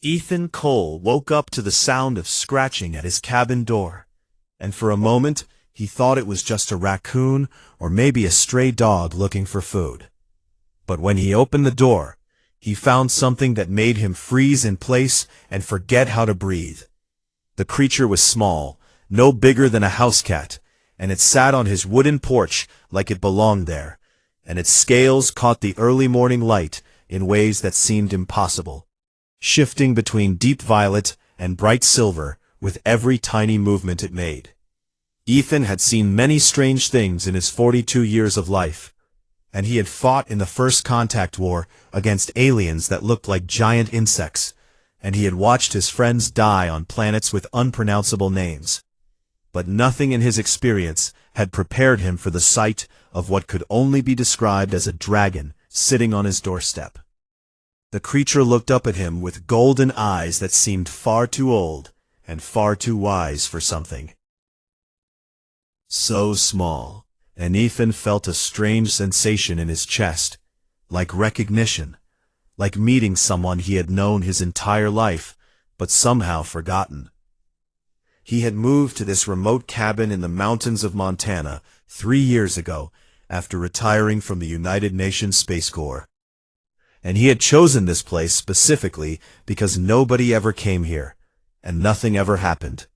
Ethan Cole woke up to the sound of scratching at his cabin door, and for a moment he thought it was just a raccoon or maybe a stray dog looking for food. But when he opened the door, he found something that made him freeze in place and forget how to breathe. The creature was small, no bigger than a house cat, and it sat on his wooden porch like it belonged there, and its scales caught the early morning light in ways that seemed impossible, shifting between deep violet and bright silver with every tiny movement it made. Ethan had seen many strange things in his 42 years of life, and he had fought in the First Contact War against aliens that looked like giant insects, and he had watched his friends die on planets with unpronounceable names. But nothing in his experience had prepared him for the sight of what could only be described as a dragon sitting on his doorstep. The creature looked up at him with golden eyes that seemed far too old and far too wise for something. So small, and Ethan felt a strange sensation in his chest, like recognition, like meeting someone he had known his entire life, but somehow forgotten. He had moved to this remote cabin in the mountains of Montana 3 years ago after retiring from the United Nations Space Corps. And he had chosen this place specifically because nobody ever came here, and nothing ever happened.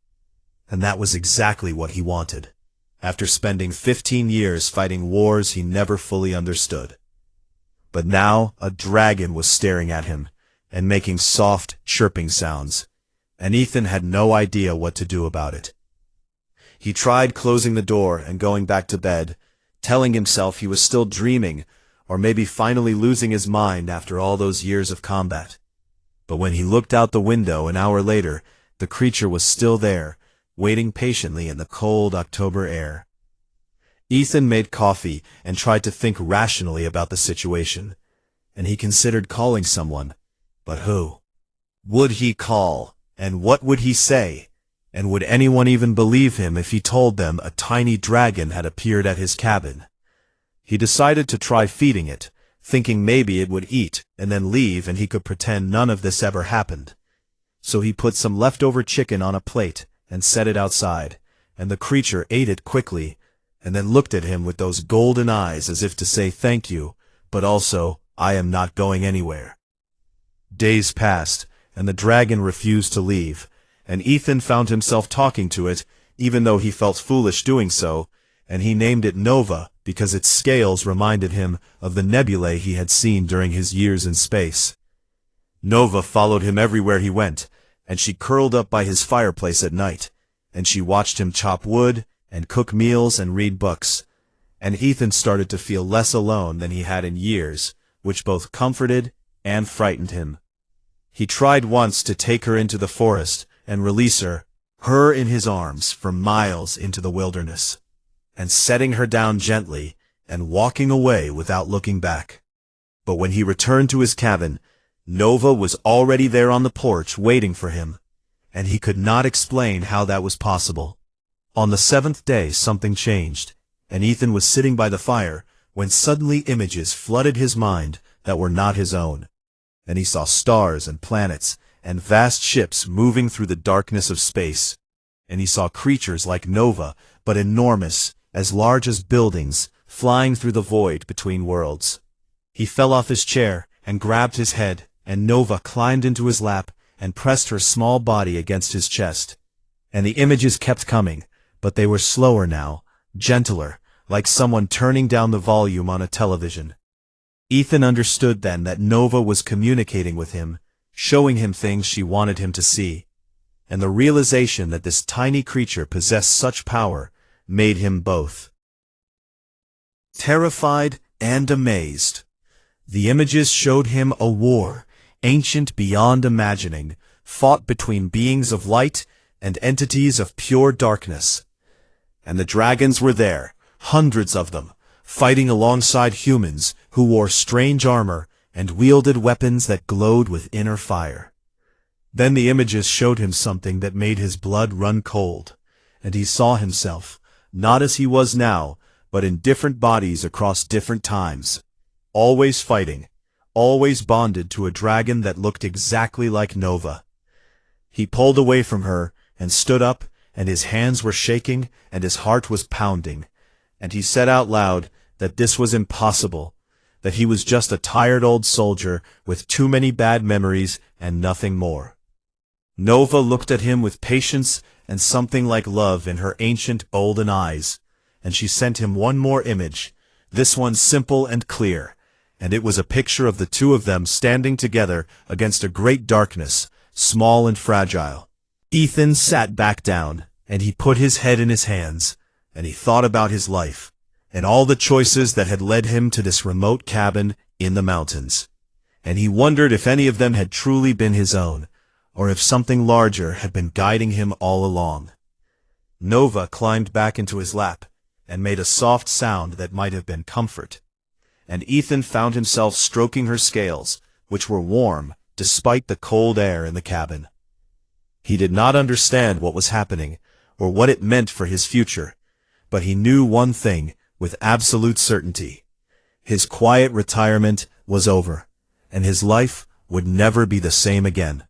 And that was exactly what he wanted, after spending 15 years fighting wars he never fully understood. But now a dragon was staring at him, and making soft, chirping sounds, and Ethan had no idea what to do about it. He tried closing the door and going back to bed, telling himself he was still dreaming, or maybe finally losing his mind after all those years of combat. But when he looked out the window an hour later, the creature was still there, waiting patiently in the cold October air. Ethan made coffee and tried to think rationally about the situation, and he considered calling someone. But who? Would he call, and what would he say? And would anyone even believe him if he told them a tiny dragon had appeared at his cabin? He decided to try feeding it, thinking maybe it would eat and then leave and he could pretend none of this ever happened. So he put some leftover chicken on a plate and set it outside, and the creature ate it quickly, and then looked at him with those golden eyes as if to say thank you, but also, I am not going anywhere. Days passed, and the dragon refused to leave, and Ethan found himself talking to it, even though he felt foolish doing so, and he named it Nova because its scales reminded him of the nebulae he had seen during his years in space. Nova followed him everywhere he went, and she curled up by his fireplace at night, and she watched him chop wood and cook meals and read books, and Ethan started to feel less alone than he had in years, which both comforted and frightened him. He tried once to take her into the forest and release her in his arms for miles into the wilderness, and setting her down gently and walking away without looking back. But when he returned to his cabin, Nova was already there on the porch waiting for him, and he could not explain how that was possible. On the 7th day something changed, and Ethan was sitting by the fire when suddenly images flooded his mind that were not his own, and he saw stars and planets and vast ships moving through the darkness of space, and he saw creatures like Nova, but enormous, as large as buildings, flying through the void between worlds. He fell off his chair and grabbed his head, and Nova climbed into his lap and pressed her small body against his chest. And the images kept coming, but they were slower now, gentler, like someone turning down the volume on a television. Ethan understood then that Nova was communicating with him, showing him things she wanted him to see. And the realization that this tiny creature possessed such power made him both terrified and amazed. The images showed him a war, ancient beyond imagining, fought between beings of light and entities of pure darkness. And the dragons were there, hundreds of them, fighting alongside humans who wore strange armor and wielded weapons that glowed with inner fire. Then the images showed him something that made his blood run cold, and he saw himself, not as he was now, but in different bodies across different times, always fighting, always bonded to a dragon that looked exactly like Nova. He pulled away from her and stood up, and his hands were shaking and his heart was pounding, and he said out loud that this was impossible, that he was just a tired old soldier with too many bad memories and nothing more. Nova looked at him with patience and something like love in her ancient golden eyes, and she sent him one more image, this one simple and clear, and it was a picture of the two of them standing together against a great darkness, small and fragile. Ethan sat back down, and he put his head in his hands, and he thought about his life, and all the choices that had led him to this remote cabin in the mountains. And he wondered if any of them had truly been his own, or if something larger had been guiding him all along. Nova climbed back into his lap, and made a soft sound that might have been comfort. And Ethan found himself stroking her scales, which were warm, despite the cold air in the cabin. He did not understand what was happening, or what it meant for his future, but he knew one thing with absolute certainty. His quiet retirement was over, and his life would never be the same again.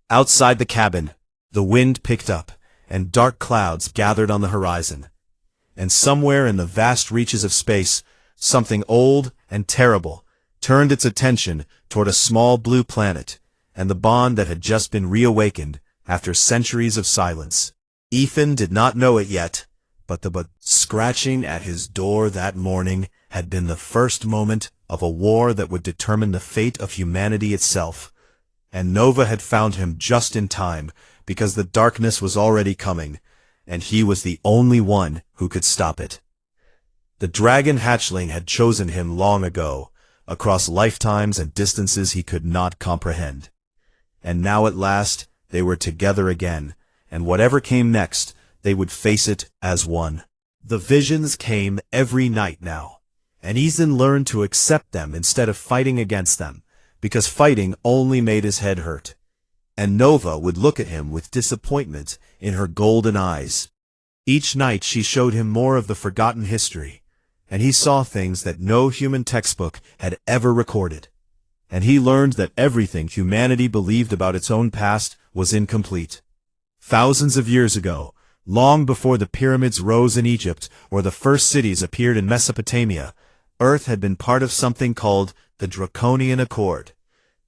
Outside the cabin, the wind picked up, and dark clouds gathered on the horizon. And somewhere in the vast reaches of space, something old and terrible turned its attention toward a small blue planet, and the bond that had just been reawakened after centuries of silence. Ethan did not know it yet, but the scratching at his door that morning had been the first moment of a war that would determine the fate of humanity itself. And Nova had found him just in time, because the darkness was already coming, and he was the only one who could stop it. The dragon hatchling had chosen him long ago, across lifetimes and distances he could not comprehend. And now at last they were together again, and whatever came next, they would face it as one. The visions came every night now, and Ethan learned to accept them instead of fighting against them, because fighting only made his head hurt. And Nova would look at him with disappointment in her golden eyes. Each night she showed him more of the forgotten history, and he saw things that no human textbook had ever recorded. And he learned that everything humanity believed about its own past was incomplete. Thousands of years ago, long before the pyramids rose in Egypt or the first cities appeared in Mesopotamia, Earth had been part of something called the Draconian Accord,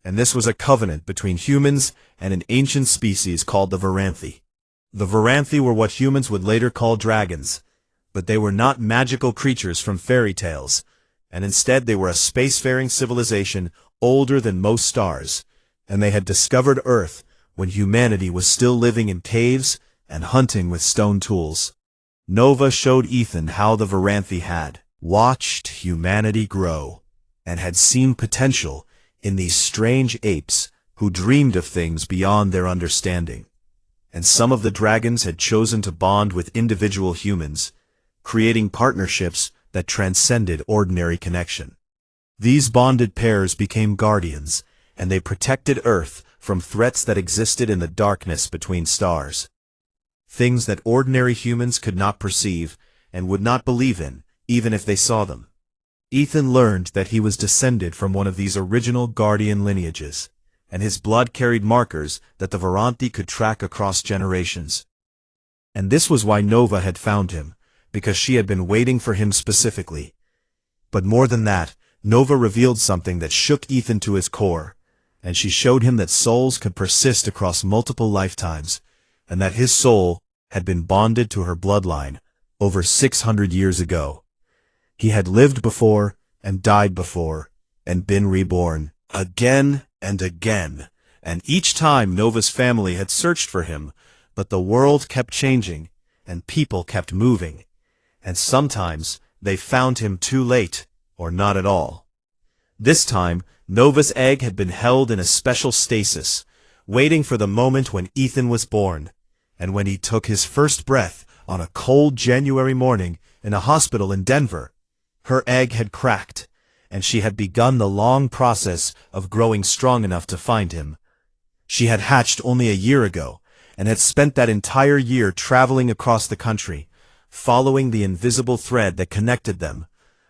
and this was a covenant between humans and an ancient species called the Varanthi. The Varanthi were what humans would later call dragons, but they were not magical creatures from fairy tales, and instead they were a spacefaring civilization older than most stars, and they had discovered Earth when humanity was still living in caves and hunting with stone tools. Nova showed Ethan how the Varanthi had watched humanity grow, and had seen potential in these strange apes who dreamed of things beyond their understanding. And some of the dragons had chosen to bond with individual humans, creating partnerships that transcended ordinary connection. These bonded pairs became guardians, and they protected Earth from threats that existed in the darkness between stars. Things that ordinary humans could not perceive and would not believe in, even if they saw them. Ethan learned that he was descended from one of these original guardian lineages, and his blood carried markers that the Varanthi could track across generations. And this was why Nova had found him, because she had been waiting for him specifically. But more than that, Nova revealed something that shook Ethan to his core, and she showed him that souls could persist across multiple lifetimes, and that his soul had been bonded to her bloodline over 600 years ago. He had lived before, and died before, and been reborn, again and again, and each time Nova's family had searched for him, but the world kept changing, and people kept moving, and sometimes they found him too late, or not at all. This time, Nova's egg had been held in a special stasis, waiting for the moment when Ethan was born, and when he took his first breath on a cold January morning in a hospital in Denver, her egg had cracked, and she had begun the long process of growing strong enough to find him. She had hatched only a year ago, and had spent that entire year traveling across the country, following the invisible thread that connected them,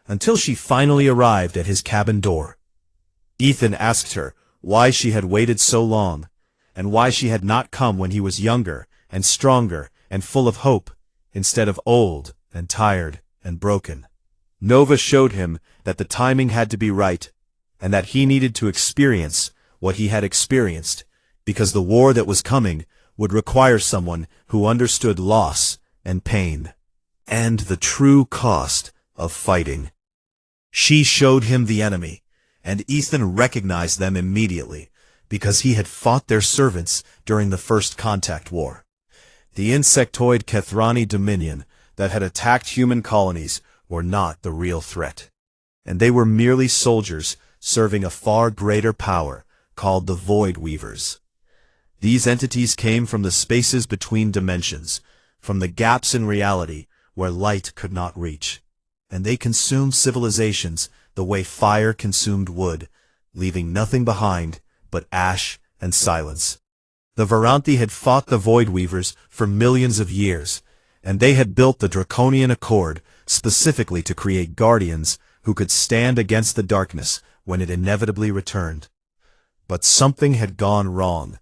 until she finally arrived at his cabin door. Ethan asked her why she had waited so long, and why she had not come when he was younger and stronger and full of hope, instead of old and tired and broken. Nova showed him that the timing had to be right, and that he needed to experience what he had experienced, because the war that was coming would require someone who understood loss and pain, and the true cost of fighting. She showed him the enemy, and Ethan recognized them immediately, because he had fought their servants during the First Contact War. The insectoid Kethrani Dominion that had attacked human colonies were not the real threat, and they were merely soldiers serving a far greater power called the Void Weavers. These entities came from the spaces between dimensions, from the gaps in reality where light could not reach, and they consumed civilizations the way fire consumed wood, leaving nothing behind but ash and silence. The Varanthi had fought the Void Weavers for millions of years, and they had built the Draconian Accord specifically to create guardians who could stand against the darkness when it inevitably returned. But something had gone wrong,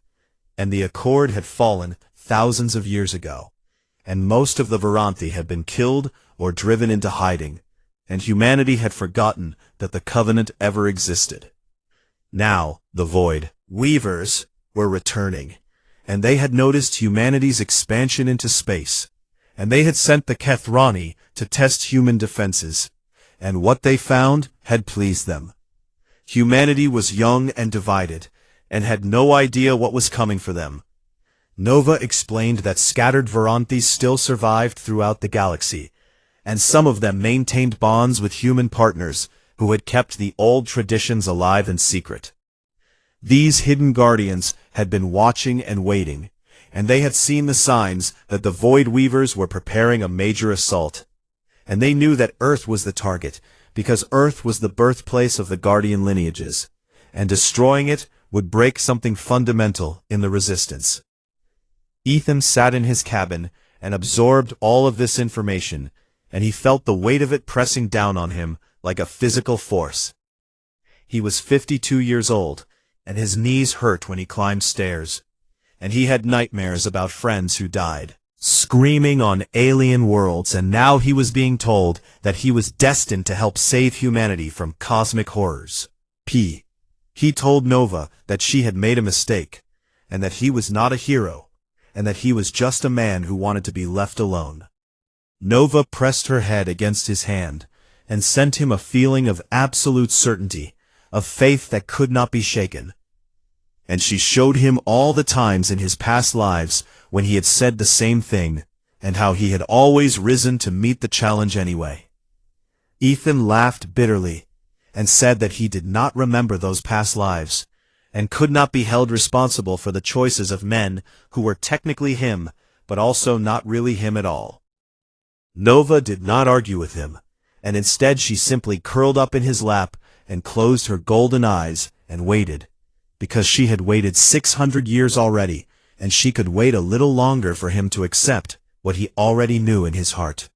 and the Accord had fallen thousands of years ago, and most of the Varanthi had been killed or driven into hiding, and humanity had forgotten that the Covenant ever existed. Now, the Void Weavers were returning, and they had noticed humanity's expansion into space, and they had sent the Kethrani to test human defenses, and what they found had pleased them. Humanity was young and divided, and had no idea what was coming for them. Nova explained that scattered Varanthis still survived throughout the galaxy, and some of them maintained bonds with human partners who had kept the old traditions alive in secret. These hidden guardians had been watching and waiting, and they had seen the signs that the Void Weavers were preparing a major assault. And they knew that Earth was the target, because Earth was the birthplace of the Guardian lineages, and destroying it would break something fundamental in the Resistance. Ethan sat in his cabin and absorbed all of this information, and he felt the weight of it pressing down on him like a physical force. He was 52 years old, and his knees hurt when he climbed stairs, and he had nightmares about friends who died, screaming on alien worlds, and now he was being told that he was destined to help save humanity from cosmic horrors. He told Nova that she had made a mistake, and that he was not a hero, and that he was just a man who wanted to be left alone. Nova pressed her head against his hand, and sent him a feeling of absolute certainty, of faith that could not be shaken. And she showed him all the times in his past lives when he had said the same thing, and how he had always risen to meet the challenge anyway. Ethan laughed bitterly, and said that he did not remember those past lives, and could not be held responsible for the choices of men who were technically him, but also not really him at all. Nova did not argue with him, and instead she simply curled up in his lap and closed her golden eyes and waited, because she had waited 600 years already, and she could wait a little longer for him to accept what he already knew in his heart.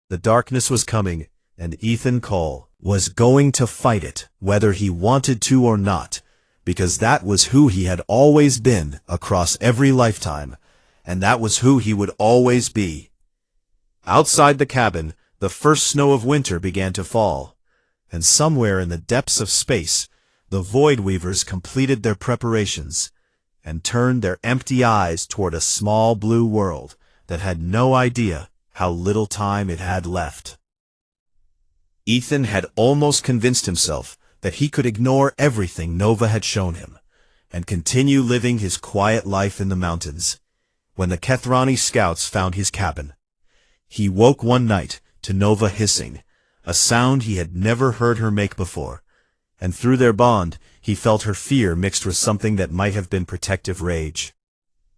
The darkness was coming, and Ethan Cole was going to fight it, whether he wanted to or not, because that was who he had always been across every lifetime, and that was who he would always be. Outside the cabin, the first snow of winter began to fall, and somewhere in the depths of space, the Void Weavers completed their preparations, and turned their empty eyes toward a small blue world that had no idea how little time it had left. Ethan had almost convinced himself that he could ignore everything Nova had shown him, and continue living his quiet life in the mountains, when the Kethrani scouts found his cabin. He woke one night to Nova hissing, a sound he had never heard her make before, and through their bond he felt her fear mixed with something that might have been protective rage.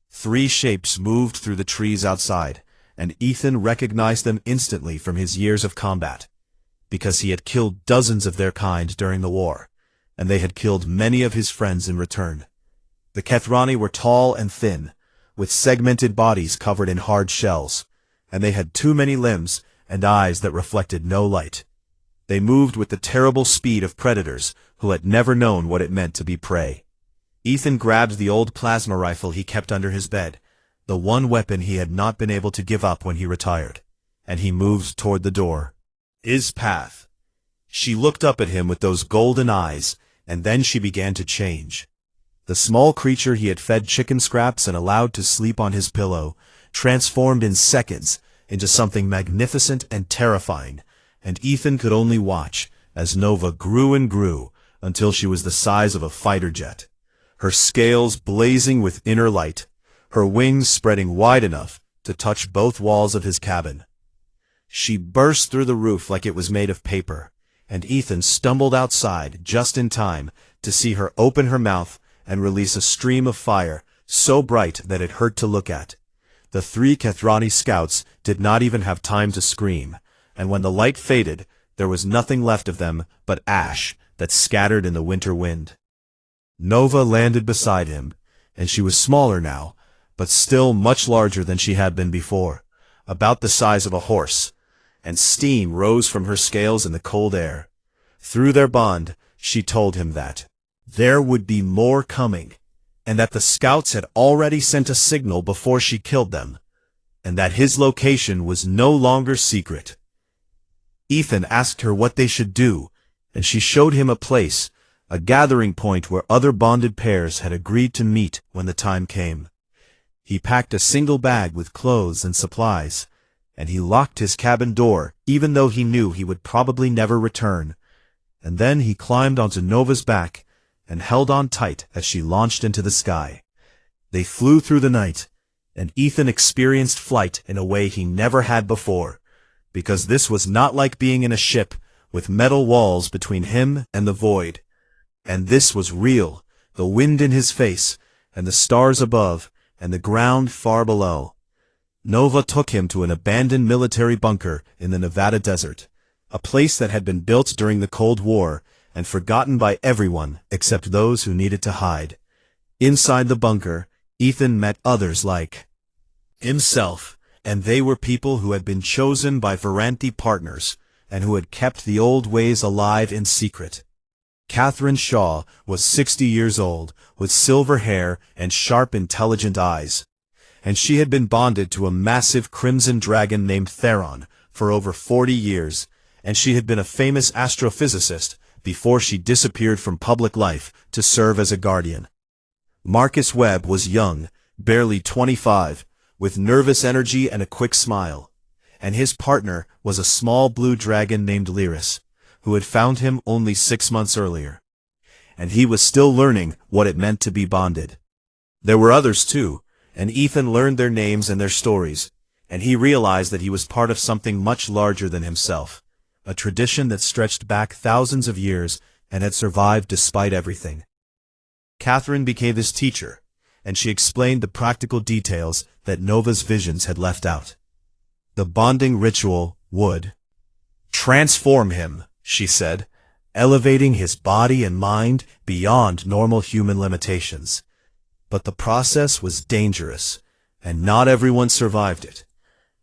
3 shapes moved through the trees outside, and Ethan recognized them instantly from his years of combat, because he had killed dozens of their kind during the war, and they had killed many of his friends in return. The Kethrani were tall and thin, with segmented bodies covered in hard shells, and they had too many limbs and eyes that reflected no light. They moved with the terrible speed of predators who had never known what it meant to be prey. Ethan grabbed the old plasma rifle he kept under his bed, the one weapon he had not been able to give up when he retired, and he moved toward the door. His path. She looked up at him with those golden eyes, and then she began to change. The small creature he had fed chicken scraps and allowed to sleep on his pillow transformed in seconds into something magnificent and terrifying, and Ethan could only watch as Nova grew and grew until she was the size of a fighter jet, her scales blazing with inner light, her wings spreading wide enough to touch both walls of his cabin. She burst through the roof like it was made of paper, and Ethan stumbled outside just in time to see her open her mouth and release a stream of fire so bright that it hurt to look at. The 3 Kethrani scouts did not even have time to scream, and when the light faded, there was nothing left of them but ash that scattered in the winter wind. Nova landed beside him, and she was smaller now, but still much larger than she had been before, about the size of a horse, and steam rose from her scales in the cold air. Through their bond, she told him that there would be more coming, and that the scouts had already sent a signal before she killed them, and that his location was no longer secret. Ethan asked her what they should do, and she showed him a place, a gathering point where other bonded pairs had agreed to meet when the time came. He packed a single bag with clothes and supplies, and he locked his cabin door even though he knew he would probably never return, and then he climbed onto Nova's back and held on tight as she launched into the sky. They flew through the night, and Ethan experienced flight in a way he never had before, because this was not like being in a ship with metal walls between him and the void. And this was real, the wind in his face, and the stars above, and the ground far below. Nova took him to an abandoned military bunker in the Nevada desert, a place that had been built during the Cold War and forgotten by everyone except those who needed to hide. Inside the bunker, Ethan met others like himself, and they were people who had been chosen by Varanthi partners and who had kept the old ways alive in secret. Catherine Shaw was 60 years old, with silver hair and sharp, intelligent eyes, and she had been bonded to a massive crimson dragon named Theron for over 40 years, and she had been a famous astrophysicist before she disappeared from public life to serve as a guardian. Marcus Webb was young, barely 25, with nervous energy and a quick smile, and his partner was a small blue dragon named Lyris, who had found him only 6 months earlier, and he was still learning what it meant to be bonded. There were others too, and Ethan learned their names and their stories, and he realized that he was part of something much larger than himself, a tradition that stretched back thousands of years and had survived despite everything. Catherine became his teacher, and she explained the practical details that Nova's visions had left out. The bonding ritual would transform him, she said, elevating his body and mind beyond normal human limitations. But the process was dangerous, and not everyone survived it,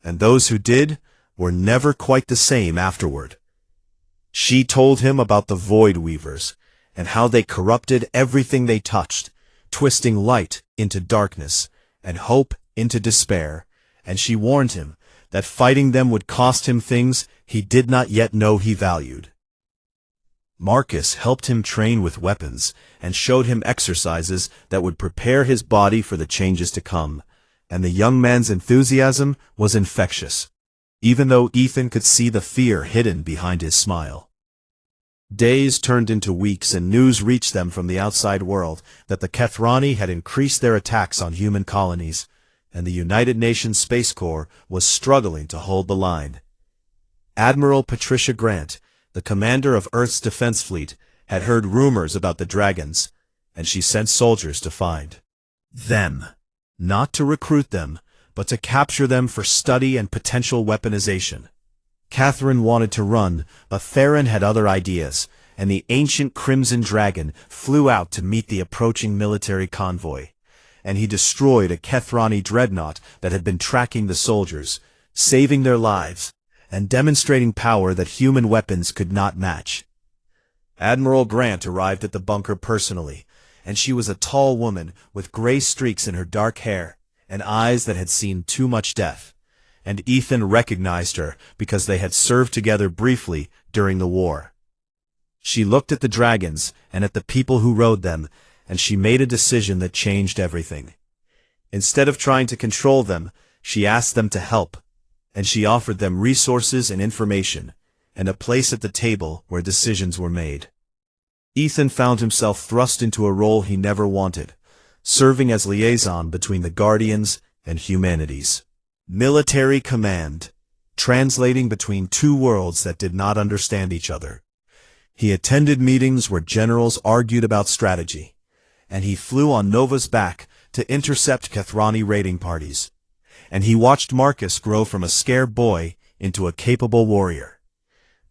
and those who did were never quite the same afterward. She told him about the Void Weavers, and how they corrupted everything they touched, twisting light into darkness, and hope into despair, and she warned him that fighting them would cost him things he did not yet know he valued. Marcus helped him train with weapons, and showed him exercises that would prepare his body for the changes to come, and the young man's enthusiasm was infectious, even though Ethan could see the fear hidden behind his smile. Days turned into weeks, and news reached them from the outside world that the Kethrani had increased their attacks on human colonies, and the United Nations Space Corps was struggling to hold the line. Admiral Patricia Grant, the commander of Earth's defense fleet, had heard rumors about the dragons, and she sent soldiers to find them, not to recruit them, but to capture them for study and potential weaponization. Catherine wanted to run, but Theron had other ideas, and the ancient Crimson Dragon flew out to meet the approaching military convoy, and he destroyed a Kethrani dreadnought that had been tracking the soldiers, saving their lives, and demonstrating power that human weapons could not match. Admiral Grant arrived at the bunker personally, and she was a tall woman with gray streaks in her dark hair and eyes that had seen too much death, and Ethan recognized her because they had served together briefly during the war. She looked at the dragons and at the people who rode them, and she made a decision that changed everything. Instead of trying to control them, she asked them to help, and she offered them resources and information, and a place at the table where decisions were made. Ethan found himself thrust into a role he never wanted, serving as liaison between the Guardians and humanities. Military command, translating between two worlds that did not understand each other. He attended meetings where generals argued about strategy, and he flew on Nova's back to intercept Kathrani raiding parties. And he watched Marcus grow from a scared boy into a capable warrior.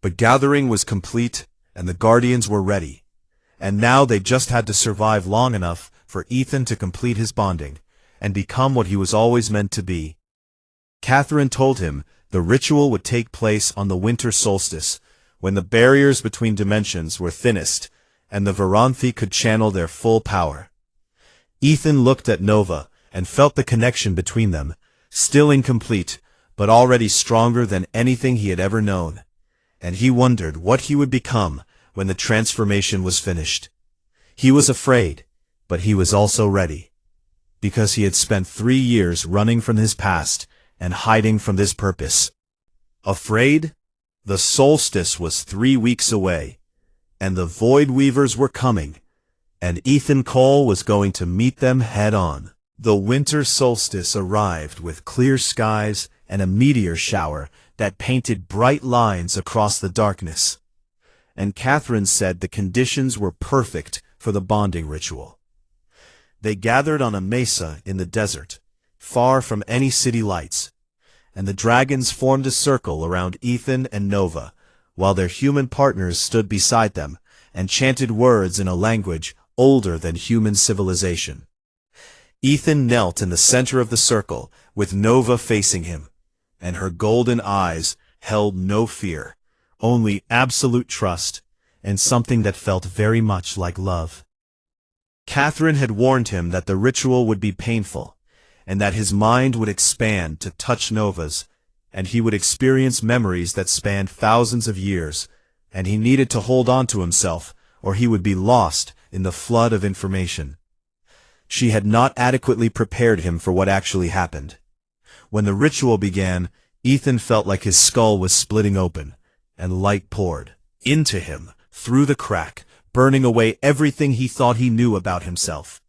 But gathering was complete, and the Guardians were ready. And now they just had to survive long enough for Ethan to complete his bonding, and become what he was always meant to be. Catherine told him the ritual would take place on the winter solstice, when the barriers between dimensions were thinnest, and the Varanthi could channel their full power. Ethan looked at Nova, and felt the connection between them, still incomplete, but already stronger than anything he had ever known. And he wondered what he would become when the transformation was finished. He was afraid, but he was also ready, because he had spent 3 years running from his past and hiding from this purpose. Afraid? The solstice was 3 weeks away, and the Void Weavers were coming, and Ethan Cole was going to meet them head-on. The winter solstice arrived with clear skies and a meteor shower that painted bright lines across the darkness. And Catherine said the conditions were perfect for the bonding ritual. They gathered on a mesa in the desert, far from any city lights, and the dragons formed a circle around Ethan and Nova, while their human partners stood beside them and chanted words in a language older than human civilization. Ethan knelt in the center of the circle, with Nova facing him, and her golden eyes held no fear, only absolute trust, and something that felt very much like love. Catherine had warned him that the ritual would be painful, and that his mind would expand to touch Nova's, and he would experience memories that spanned thousands of years, and he needed to hold on to himself, or he would be lost in the flood of information. She had not adequately prepared him for what actually happened. When the ritual began, Ethan felt like his skull was splitting open, and light poured into him through the crack, burning away everything he thought he knew about himself.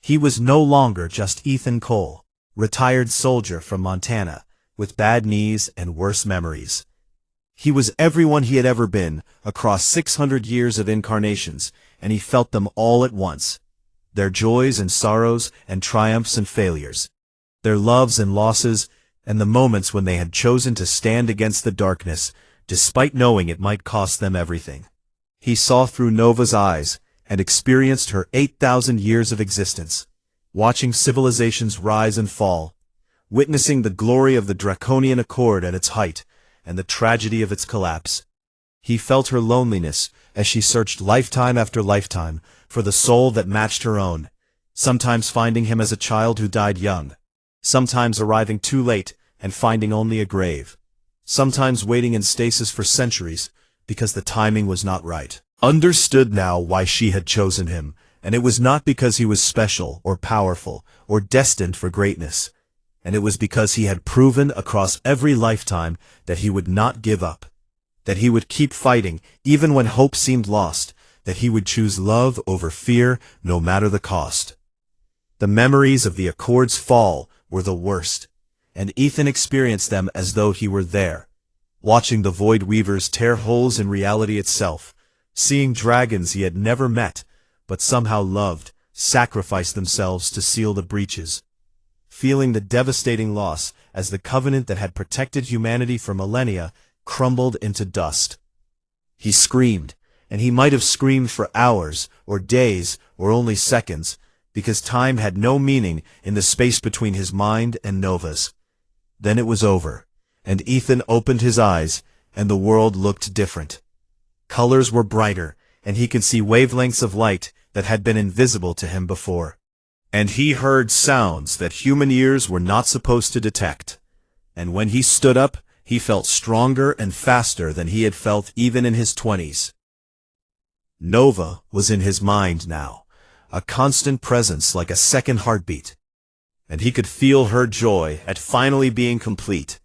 He was no longer just Ethan Cole, retired soldier from Montana, with bad knees and worse memories. He was everyone he had ever been, across 600 years of incarnations, and he felt them all at once. Their joys and sorrows and triumphs and failures, their loves and losses, and the moments when they had chosen to stand against the darkness, despite knowing it might cost them everything. He saw through Nova's eyes and experienced her 8,000 years of existence, watching civilizations rise and fall, witnessing the glory of the Draconian Accord at its height and the tragedy of its collapse. He felt her loneliness as she searched lifetime after lifetime for the soul that matched her own, sometimes finding him as a child who died young, sometimes arriving too late and finding only a grave, sometimes waiting in stasis for centuries because the timing was not right. Understood now why she had chosen him, and it was not because he was special or powerful or destined for greatness, and it was because he had proven across every lifetime that he would not give up, that he would keep fighting even when hope seemed lost, that he would choose love over fear no matter the cost. The memories of the Accord's fall were the worst, and Ethan experienced them as though he were there, watching the Void Weavers tear holes in reality itself, seeing dragons he had never met, but somehow loved, sacrifice themselves to seal the breaches, feeling the devastating loss as the covenant that had protected humanity for millennia crumbled into dust. He screamed, and he might have screamed for hours, or days, or only seconds, because time had no meaning in the space between his mind and Nova's. Then it was over, And Ethan opened his eyes, and the world looked different. Colors were brighter, and he could see wavelengths of light that had been invisible to him before. And he heard sounds that human ears were not supposed to detect. And when he stood up, he felt stronger and faster than he had felt even in his 20s. Nova was in his mind now, a constant presence like a second heartbeat. And he could feel her joy at finally being complete.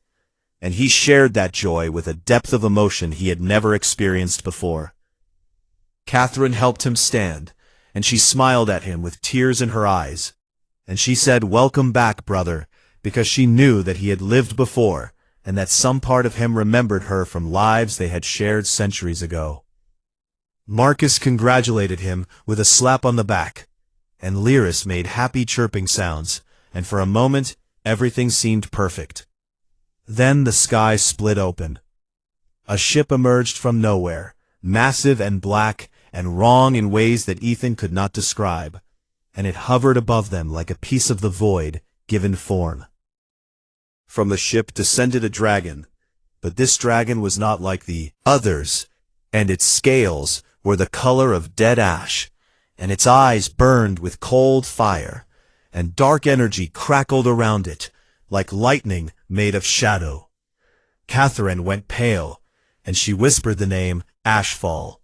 And he shared that joy with a depth of emotion he had never experienced before. Catherine helped him stand, and she smiled at him with tears in her eyes. And she said, "Welcome back, brother," because she knew that he had lived before, and that some part of him remembered her from lives they had shared centuries ago. Marcus congratulated him with a slap on the back, and Lyris made happy chirping sounds, and for a moment everything seemed perfect. Then the sky split open. A ship emerged from nowhere, massive and black, and wrong in ways that Ethan could not describe, and it hovered above them like a piece of the void given form. From the ship descended a dragon, but this dragon was not like the others, and its scales were the color of dead ash, and its eyes burned with cold fire, and dark energy crackled around it, like lightning made of shadow. Catherine went pale, and she whispered the name Ashfall,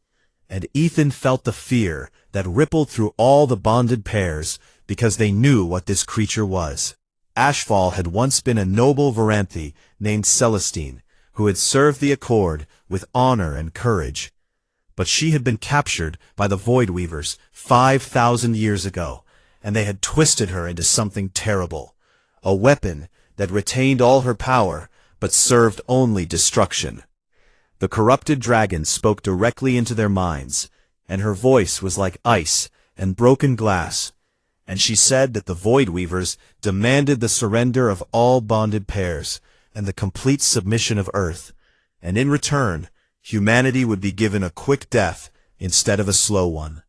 and Ethan felt the fear that rippled through all the bonded pairs because they knew what this creature was. Ashfall had once been a noble Varanthi named Celestine, who had served the Accord with honor and courage. But she had been captured by the Void Weavers 5,000 years ago, and they had twisted her into something terrible, a weapon that retained all her power but served only destruction. The corrupted dragon spoke directly into their minds, and her voice was like ice and broken glass, and she said that the Void Weavers demanded the surrender of all bonded pairs and the complete submission of Earth, and in return, humanity would be given a quick death instead of a slow one.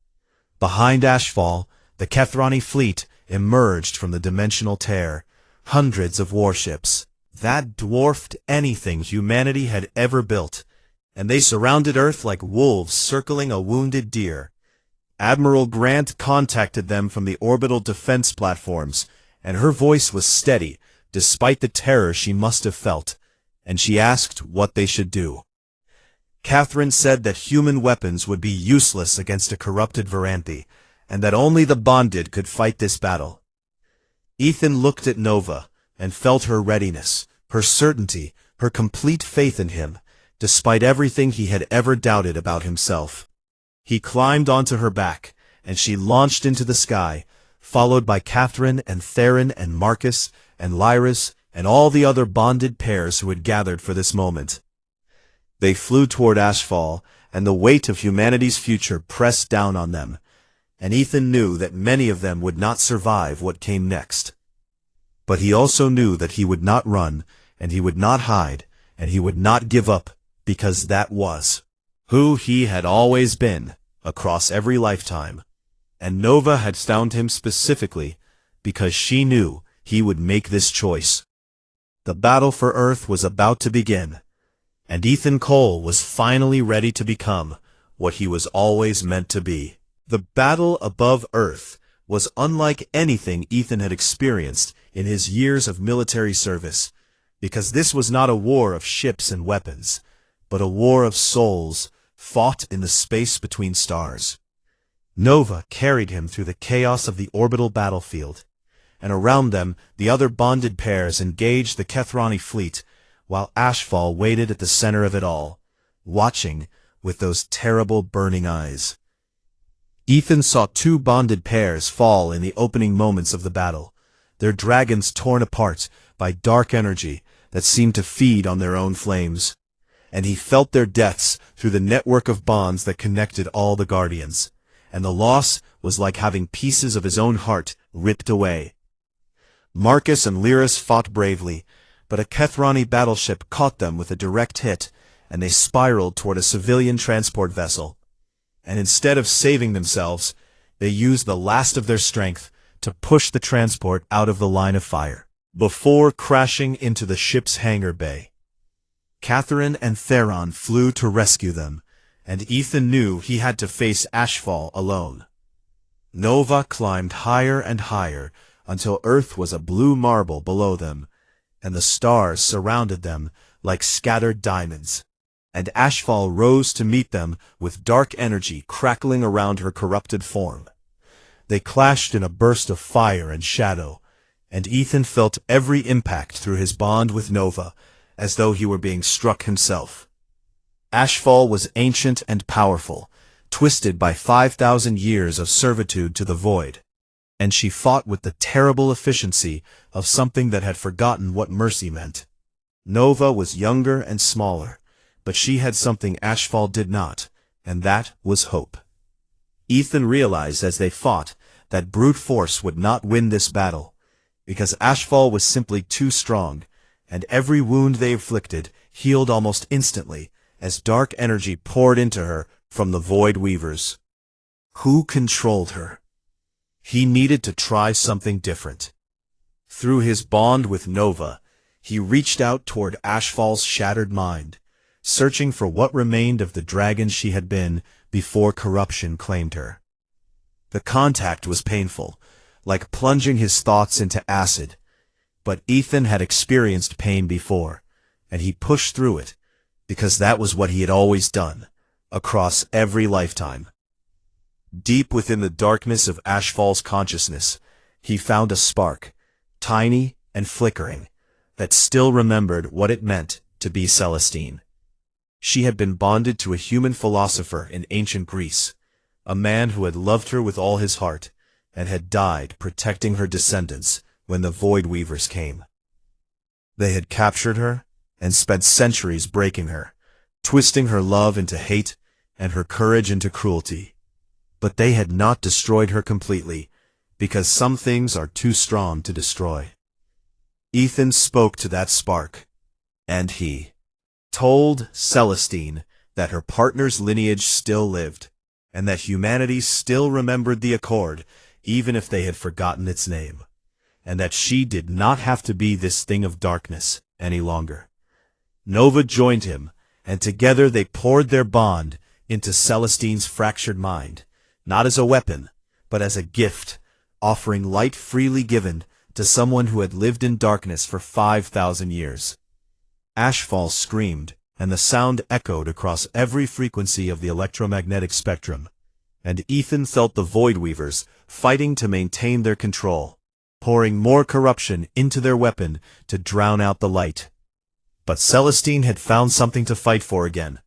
Behind Ashfall, the Kethrani fleet emerged from the dimensional tear, hundreds of warships that dwarfed anything humanity had ever built, and they surrounded Earth like wolves circling a wounded deer. Admiral Grant contacted them from the orbital defense platforms, and her voice was steady, despite the terror she must have felt, and she asked what they should do. Catherine said that human weapons would be useless against a corrupted Varanthi, and that only the bonded could fight this battle. Ethan looked at Nova, and felt her readiness, her certainty, her complete faith in him, despite everything he had ever doubted about himself. He climbed onto her back, and she launched into the sky, followed by Catherine and Theron and Marcus and Lyris and all the other bonded pairs who had gathered for this moment. They flew toward Ashfall, and the weight of humanity's future pressed down on them, and Ethan knew that many of them would not survive what came next. But he also knew that he would not run, and he would not hide, and he would not give up, because that was who he had always been, across every lifetime. And Nova had found him specifically because she knew he would make this choice. The battle for Earth was about to begin, and Ethan Cole was finally ready to become what he was always meant to be. The battle above Earth was unlike anything Ethan had experienced in his years of military service, because this was not a war of ships and weapons, but a war of souls fought in the space between stars. Nova carried him through the chaos of the orbital battlefield, and around them the other bonded pairs engaged the Kethrani fleet, while Ashfall waited at the center of it all, watching with those terrible burning eyes. Ethan saw two bonded pairs fall in the opening moments of the battle, their dragons torn apart by dark energy that seemed to feed on their own flames, and he felt their deaths through the network of bonds that connected all the Guardians, and the loss was like having pieces of his own heart ripped away. Marcus and Lyris fought bravely, but a Kethrani battleship caught them with a direct hit, and they spiraled toward a civilian transport vessel. And instead of saving themselves, they used the last of their strength to push the transport out of the line of fire, before crashing into the ship's hangar bay. Catherine and Theron flew to rescue them, and Ethan knew he had to face Ashfall alone. Nova climbed higher and higher until Earth was a blue marble below them, and the stars surrounded them like scattered diamonds. And Ashfall rose to meet them with dark energy crackling around her corrupted form. They clashed in a burst of fire and shadow, and Ethan felt every impact through his bond with Nova, as though he were being struck himself. Ashfall was ancient and powerful, twisted by 5,000 years of servitude to the void, and she fought with the terrible efficiency of something that had forgotten what mercy meant. Nova was younger and smaller, but she had something Ashfall did not, and that was hope. Ethan realized as they fought that brute force would not win this battle, because Ashfall was simply too strong, and every wound they inflicted healed almost instantly as dark energy poured into her from the Void Weavers. Who controlled her? He needed to try something different. Through his bond with Nova, he reached out toward Ashfall's shattered mind, searching for what remained of the dragon she had been before corruption claimed her. The contact was painful, like plunging his thoughts into acid, but Ethan had experienced pain before, and he pushed through it, because that was what he had always done, across every lifetime. Deep within the darkness of Ashfall's consciousness, he found a spark, tiny and flickering, that still remembered what it meant to be Celestine. She had been bonded to a human philosopher in ancient Greece, a man who had loved her with all his heart, and had died protecting her descendants when the Void Weavers came. They had captured her and spent centuries breaking her, twisting her love into hate and her courage into cruelty. But they had not destroyed her completely, because some things are too strong to destroy. Ethan spoke to that spark, and he told Celestine that her partner's lineage still lived, and that humanity still remembered the Accord, even if they had forgotten its name, and that she did not have to be this thing of darkness any longer. Nova joined him, and together they poured their bond into Celestine's fractured mind, not as a weapon, but as a gift, offering light freely given to someone who had lived in darkness for 5,000 years. Ashfall screamed, and the sound echoed across every frequency of the electromagnetic spectrum, and Ethan felt the Void Weavers fighting to maintain their control, pouring more corruption into their weapon to drown out the light. But Celestine had found something to fight for again,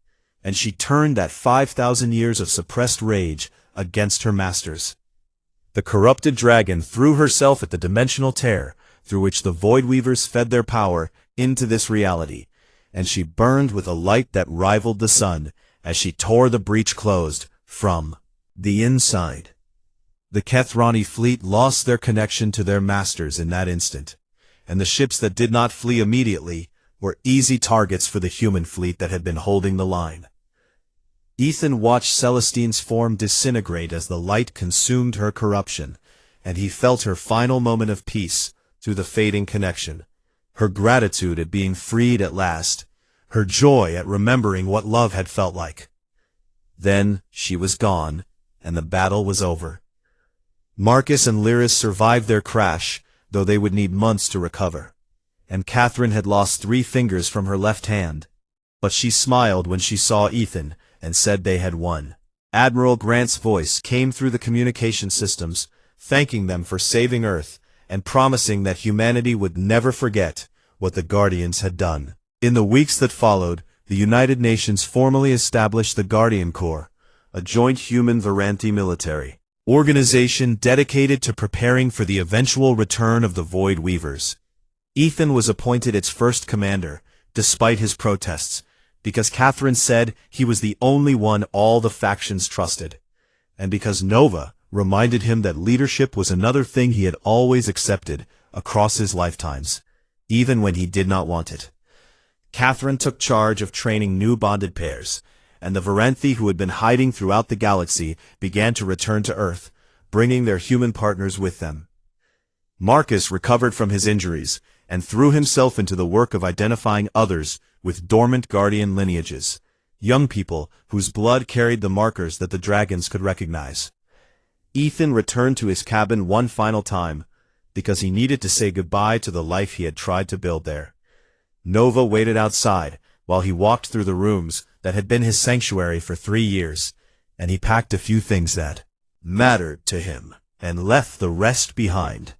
and she turned that 5,000 years of suppressed rage against her masters. The corrupted dragon threw herself at the dimensional tear through which the Void Weavers fed their power into this reality, and she burned with a light that rivaled the sun as she tore the breach closed from the inside. The Kethrani fleet lost their connection to their masters in that instant, and the ships that did not flee immediately were easy targets for the human fleet that had been holding the line. Ethan watched Celestine's form disintegrate as the light consumed her corruption, and he felt her final moment of peace through the fading connection, her gratitude at being freed at last, her joy at remembering what love had felt like. Then she was gone, and the battle was over. Marcus and Lyris survived their crash, though they would need months to recover, and Catherine had lost 3 fingers from her left hand, but she smiled when she saw Ethan and said they had won. Admiral Grant's voice came through the communication systems, thanking them for saving Earth and promising that humanity would never forget what the Guardians had done. In the weeks that followed, the United Nations formally established the Guardian Corps, a joint human Varanthi military organization dedicated to preparing for the eventual return of the Void Weavers. Ethan was appointed its first commander, despite his protests, because Catherine said he was the only one all the factions trusted, and because Nova reminded him that leadership was another thing he had always accepted across his lifetimes, even when he did not want it. Catherine took charge of training new bonded pairs, and the Varanthi who had been hiding throughout the galaxy began to return to Earth, bringing their human partners with them. Marcus recovered from his injuries and threw himself into the work of identifying others with dormant guardian lineages, young people whose blood carried the markers that the dragons could recognize. Ethan returned to his cabin one final time, because he needed to say goodbye to the life he had tried to build there. Nova waited outside while he walked through the rooms that had been his sanctuary for 3 years, and he packed a few things that mattered to him and left the rest behind.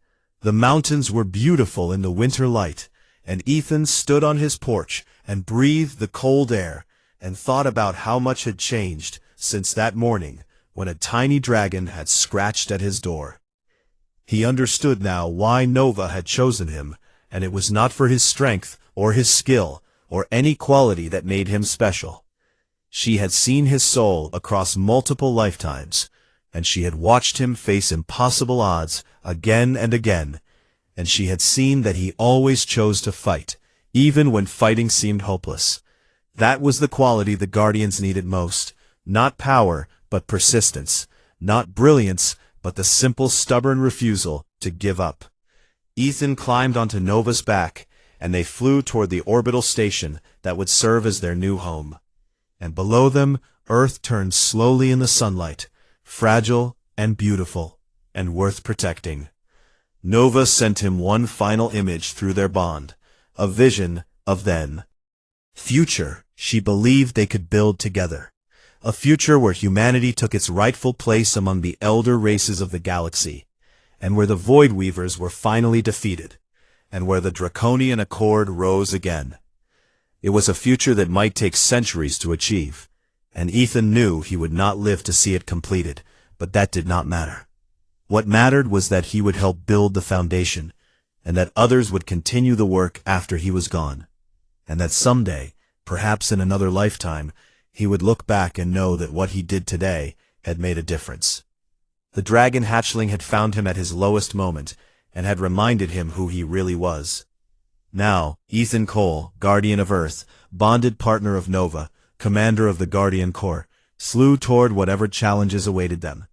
The mountains were beautiful in the winter light, and Ethan stood on his porch and breathed the cold air and thought about how much had changed since that morning when a tiny dragon had scratched at his door. He understood now why Nova had chosen him, and it was not for his strength or his skill or any quality that made him special. She had seen his soul across multiple lifetimes, and she had watched him face impossible odds again and again, and she had seen that he always chose to fight, even when fighting seemed hopeless. That was the quality the Guardians needed most, not power, but persistence, not brilliance, but the simple stubborn refusal to give up. Ethan climbed onto Nova's back, and they flew toward the orbital station that would serve as their new home. And below them, Earth turned slowly in the sunlight, fragile and beautiful, and worth protecting. Nova sent him one final image through their bond, a vision of then future she believed they could build together. A future where humanity took its rightful place among the elder races of the galaxy, and where the Void Weavers were finally defeated, and where the Draconian Accord rose again. It was a future that might take centuries to achieve, and Ethan knew he would not live to see it completed, but that did not matter. What mattered was that he would help build the foundation, and that others would continue the work after he was gone, and that someday, perhaps in another lifetime, he would look back and know that what he did today had made a difference. The dragon hatchling had found him at his lowest moment, and had reminded him who he really was. Now, Ethan Cole, Guardian of Earth, bonded partner of Nova, commander of the Guardian Corps, flew toward whatever challenges awaited them.